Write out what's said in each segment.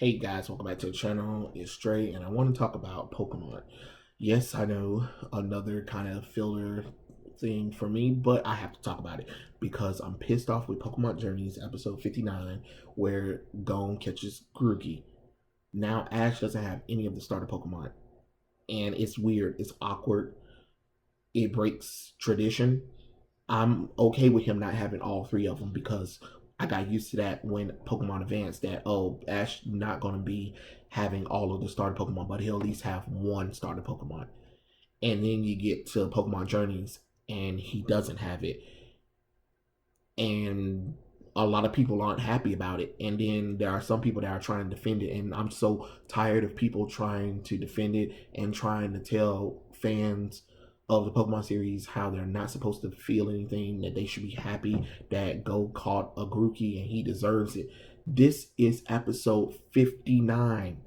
Hey guys, welcome back to the channel. It's Stray, and I want to talk about Pokemon. Yes, I know, another kind of filler thing for me, but I have to talk about it because I'm pissed off with Pokemon Journeys episode 59, where Gon catches Grookey. Now Ash doesn't have any of the starter Pokemon, and it's weird. It's awkward. It breaks tradition. I'm okay with him not having all three of them because I got used to that when Pokemon Advance, that Ash not gonna be having all of the starter Pokemon, but he'll at least have one starter Pokemon. And then you get to Pokemon Journeys and he doesn't have it. And a lot of people aren't happy about it. And then there are some people that are trying to defend it. And I'm so tired of people trying to defend it and trying to tell fans of the Pokemon series how they're not supposed to feel anything, that they should be happy that Go caught a Grookey and he deserves it. This is episode 59.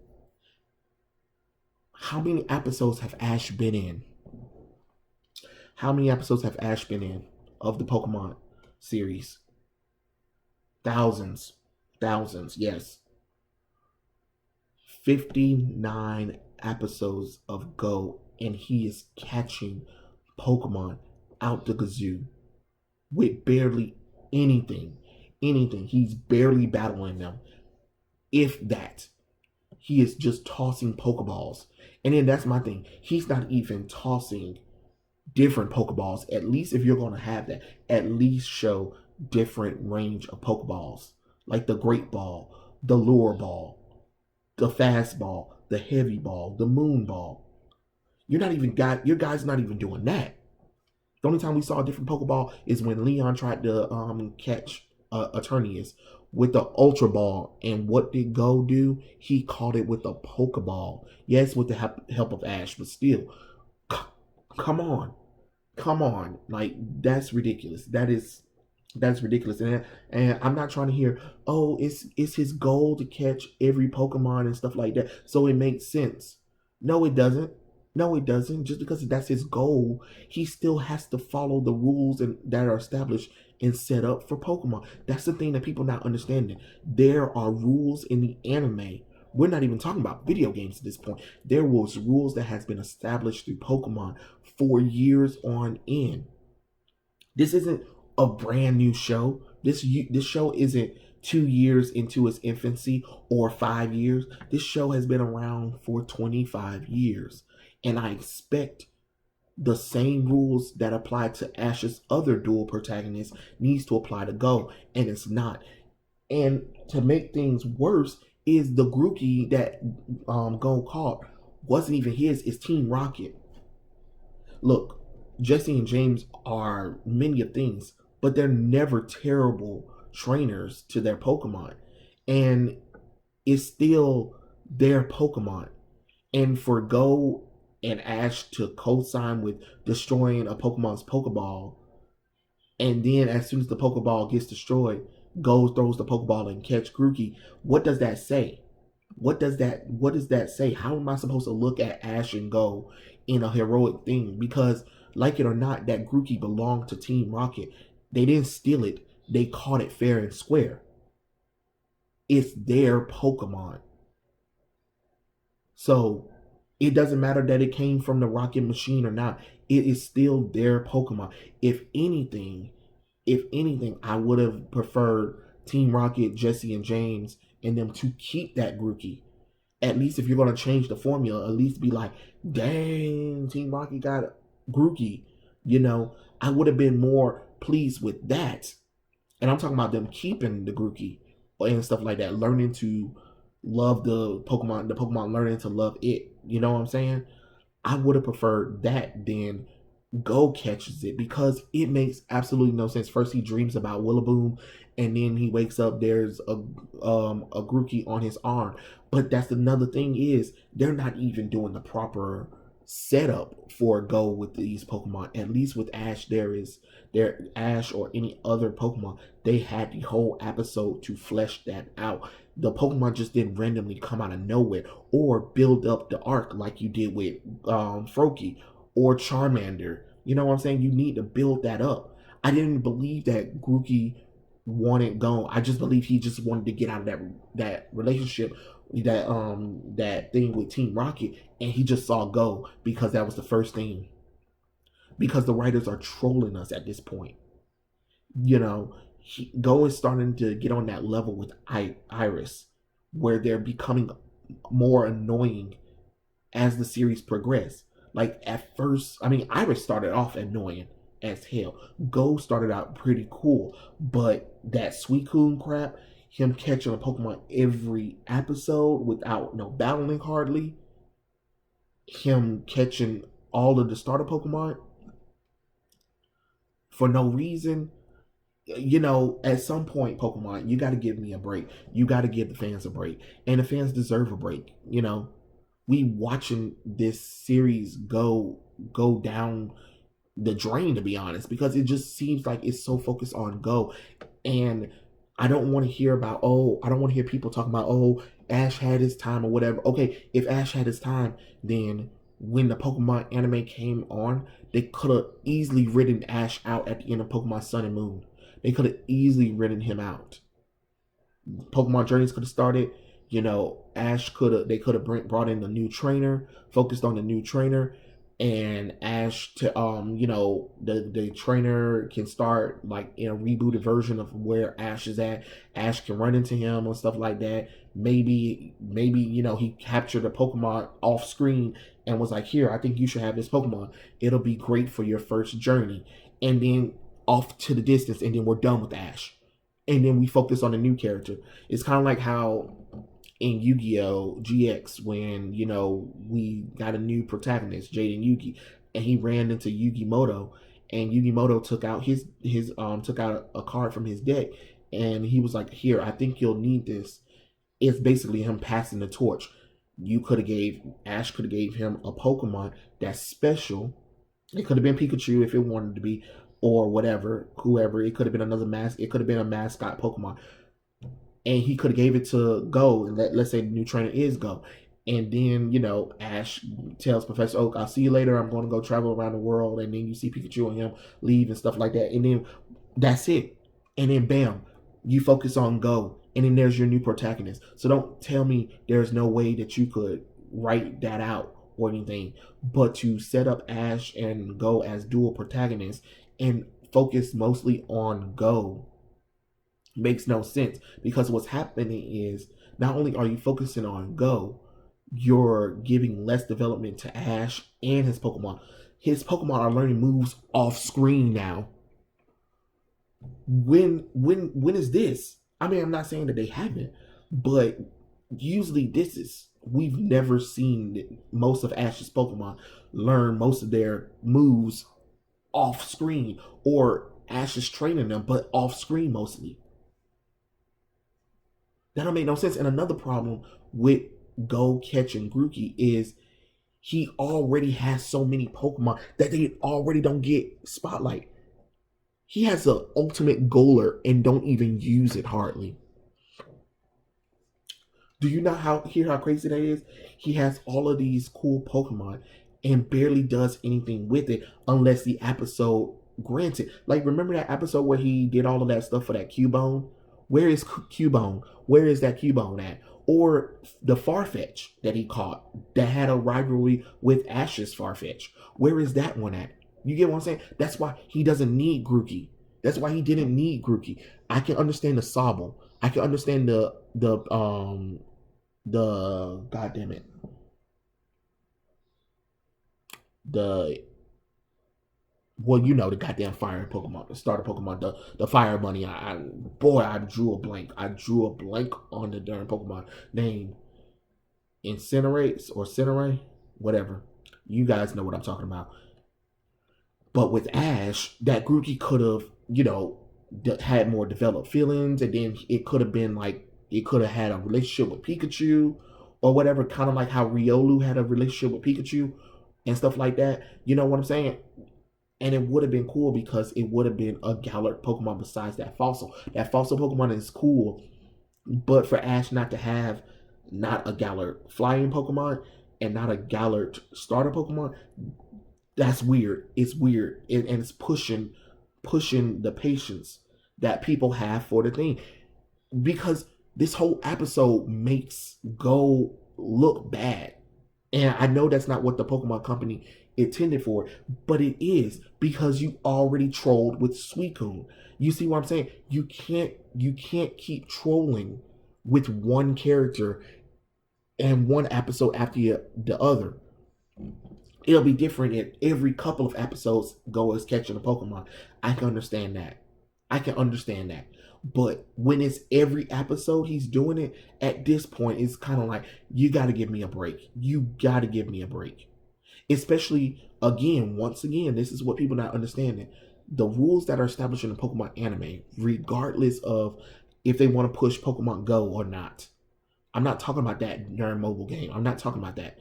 How many episodes have Ash been in? How many episodes have Ash been in of the Pokemon series? Thousands. Thousands, yes. 59 episodes of Go, and he is catching Pokemon out the gazoo with barely anything. Anything. He's barely battling them. If that. He is just tossing Pokeballs. And then that's my thing. He's not even tossing different Pokeballs. At least if you're going to have that, at least show different range of Pokeballs. Like the Great Ball, the Lure Ball, the Fast Ball, the Heavy Ball, the Moon Ball. Your guys not even doing that. The only time we saw a different Pokeball is when Leon tried to catch Eternius with the Ultra Ball. And what did Go do? He caught it with a Pokeball. Yes, with the help of Ash, but still, come on. Come on. Like, that's ridiculous. That's ridiculous. And I'm not trying to hear, oh, it's his goal to catch every Pokemon and stuff like that, so it makes sense. No, it doesn't. No, it doesn't. Just because that's his goal, he still has to follow the rules that are established and set up for Pokemon. That's the thing that people not understanding. There are rules in the anime. We're not even talking about video games at this point. There was rules that has been established through Pokemon for years on end. This isn't a brand new show. This show isn't 2 years into its infancy or 5 years. This show has been around for 25 years. And I expect the same rules that apply to Ash's other dual protagonists needs to apply to Go, and it's not. And to make things worse is the Grookey that Go caught wasn't even his, it's Team Rocket. Look, Jesse and James are many of things, but they're never terrible trainers to their Pokemon. And it's still their Pokemon. And for Go and Ash to co-sign with destroying a Pokemon's Pokeball, and then as soon as the Pokeball gets destroyed, Go throws the Pokeball and catch Grookey, what does that say? What does that say? How am I supposed to look at Ash and Go in a heroic thing? Because, like it or not, that Grookey belonged to Team Rocket. They didn't steal it. They caught it fair and square. It's their Pokemon. So it doesn't matter that it came from the Rocket Machine or not. It is still their Pokemon. If anything, I would have preferred Team Rocket, Jesse and James, and them to keep that Grookey. At least if you're going to change the formula, at least be like, dang, Team Rocket got Grookey. You know, I would have been more pleased with that. And I'm talking about them keeping the Grookey and stuff like that, learning to love the Pokemon learning to love it. You know what I'm saying? I would have preferred that than Go catches it, because it makes absolutely no sense. First he dreams about Willaboom, and then he wakes up, there's a Grookey on his arm. But that's another thing, is they're not even doing the proper setup for Go with these Pokemon. At least with Ash, Ash or any other Pokemon, they had the whole episode to flesh that out. The Pokemon just didn't randomly come out of nowhere or build up the arc like you did with Froakie or Charmander. You know what I'm saying? You need to build that up. I didn't believe that Grookey wanted Go. I just believe he just wanted to get out of that relationship that thing with Team Rocket, and he just saw Go because that was the first thing. Because the writers are trolling us at this point. You know, Go is starting to get on that level with Iris, where they're becoming more annoying as the series progressed. Like at first, I mean, Iris started off annoying as hell. Go started out pretty cool, but that Suicune crap, him catching a Pokemon every episode without no battling hardly, him catching all of the starter Pokemon for no reason. You know, at some point, Pokemon, you got to give me a break. You got to give the fans a break, and the fans deserve a break. You know, we watching this series go down the drain, to be honest, because it just seems like it's so focused on Go, and I don't want to hear about, oh, I don't want to hear people talking about, oh, Ash had his time or whatever. Okay, if Ash had his time, then when the Pokemon anime came on, they could have easily written Ash out at the end of Pokemon Sun and Moon. They could have easily written him out. Pokemon Journeys could have started. You know, they could have brought in a new trainer, focused on the new trainer, and Ash to you know, the trainer can start like in a rebooted version of where Ash is at. Ash can run into him and stuff like that. Maybe you know, he captured a Pokemon off screen and was like, here, I think you should have this Pokemon. It'll be great for your first journey. And then off to the distance, and then we're done with Ash. And then we focus on a new character. It's kind of like how in Yu-Gi-Oh! GX, when, you know, we got a new protagonist, Jaden Yugi, and he ran into Yugi Moto, and Yugi Moto took out his took out a card from his deck, and he was like, here, I think you'll need this. It's basically him passing the torch. Ash could have gave him a Pokemon that's special. It could have been Pikachu if it wanted to be, or whatever, whoever. It could have been another it could have been a mascot Pokemon, and he could have gave it to Go, and let's say the new trainer is Go, and then, you know, Ash tells Professor Oak, I'll see you later, I'm going to go travel around the world, and then you see Pikachu and him leave and stuff like that, and then that's it, and then bam, you focus on Go, and then there's your new protagonist. So don't tell me there's no way that you could write that out or anything, but to set up Ash and Go as dual protagonists and focus mostly on Go makes no sense, because what's happening is not only are you focusing on Go, you're giving less development to Ash and his Pokemon. His Pokemon are learning moves off screen now. When is this? I mean, I'm not saying that they haven't, but usually we've never seen most of Ash's Pokemon learn most of their moves off screen, or Ash is training them, but off screen mostly. That don't make no sense. And another problem with Go catching Grookey is he already has so many Pokemon that they already don't get spotlight. He has the ultimate Galar and don't even use it hardly. Do you not hear how crazy that is? He has all of these cool Pokemon and barely does anything with it unless the episode grants it. Like, remember that episode where he did all of that stuff for that Cubone? Where is Cubone? Where is that Cubone at? Or the Farfetch that he caught that had a rivalry with Ash's Farfetch. Where is that one at? You get what I'm saying? That's why he doesn't need Grookey. That's why he didn't need Grookey. I can understand the Sobble. I can understand the goddamn it. Well, you know, the goddamn fire Pokemon, the starter Pokemon, the fire bunny. I drew a blank. I drew a blank on the darn Pokemon name. Incinerates or Cineray, whatever. You guys know what I'm talking about. But with Ash, that Grookey could have, you know, had more developed feelings, and then it could have been like, it could have had a relationship with Pikachu or whatever, kind of like how Riolu had a relationship with Pikachu and stuff like that. You know what I'm saying? And it would have been cool because it would have been a Galar Pokemon besides that fossil. That fossil Pokemon is cool, but for Ash not to have not a Galar flying Pokemon and not a Galar starter Pokemon, that's weird. It's weird, and it's pushing the patience that people have for the thing, because This whole episode makes Go look bad. And I know that's not what the Pokemon Company intended for, but it is because you already trolled with Suicune. You see what I'm saying? You can't keep trolling with one character and one episode after the other. It'll be different in every couple of episodes. Go is catching a Pokemon. I can understand that. I can understand that. But when it's every episode he's doing it, at this point, it's kind of like, you got to give me a break. You got to give me a break. Especially, again, once again, this is what people not understanding. The rules that are established in the Pokemon anime, regardless of if they want to push Pokemon Go or not. I'm not talking about that during mobile game. I'm not talking about that.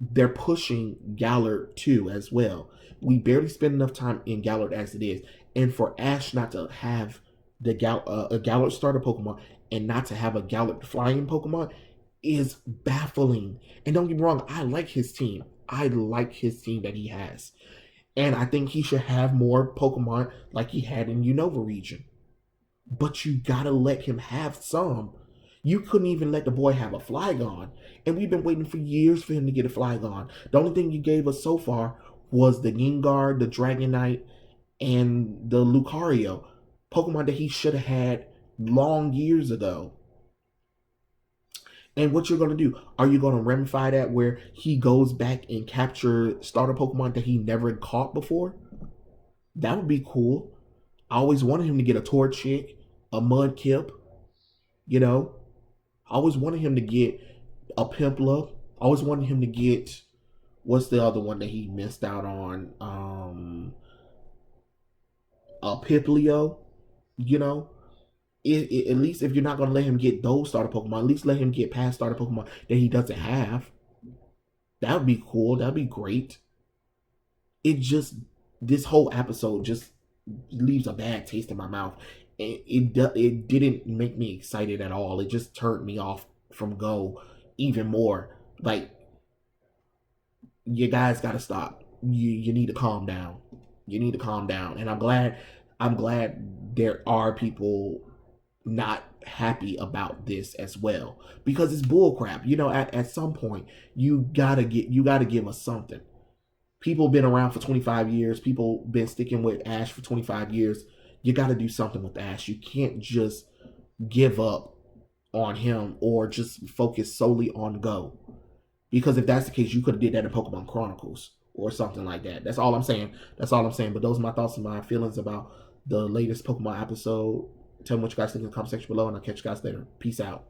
They're pushing Galar too as well. We barely spend enough time in Galar as it is, and for Ash not to have a Galar starter Pokemon and not to have a Galar flying Pokemon is baffling. And don't get me wrong, I like his team. I like his team that he has, and I think he should have more Pokemon like he had in Unova region. But you gotta let him have some. You couldn't even let the boy have a Flygon. And we've been waiting for years for him to get a Flygon. The only thing you gave us so far was the Gengar, the Dragonite, and the Lucario. Pokemon that he should have had long years ago. And what you're going to do, are you going to ramify that where he goes back and capture starter Pokemon that he never caught before? That would be cool. I always wanted him to get a Torchic, a Mudkip, you know. I always wanted him to get a Pimpla. I always wanted him to get, what's the other one that he missed out on? A Piplio, you know. At least if you're not going to let him get those starter Pokemon, at least let him get past starter Pokemon that he doesn't have. That would be cool. That would be great. It just, this whole episode just leaves a bad taste in my mouth. It didn't make me excited at all. It just turned me off from Go even more. Like, you guys got to stop. You need to calm down. You need to calm down. And I'm glad there are people not happy about this as well, because it's bullcrap. You know, at some point you gotta give us something. People been around for 25 years. People been sticking with Ash for 25 years. You got to do something with Ash. You can't just give up on him or just focus solely on Go. Because if that's the case, you could have did that in Pokemon Chronicles or something like that. That's all I'm saying. That's all I'm saying. But those are my thoughts and my feelings about the latest Pokemon episode. Tell me what you guys think in the comment section below, and I'll catch you guys later. Peace out.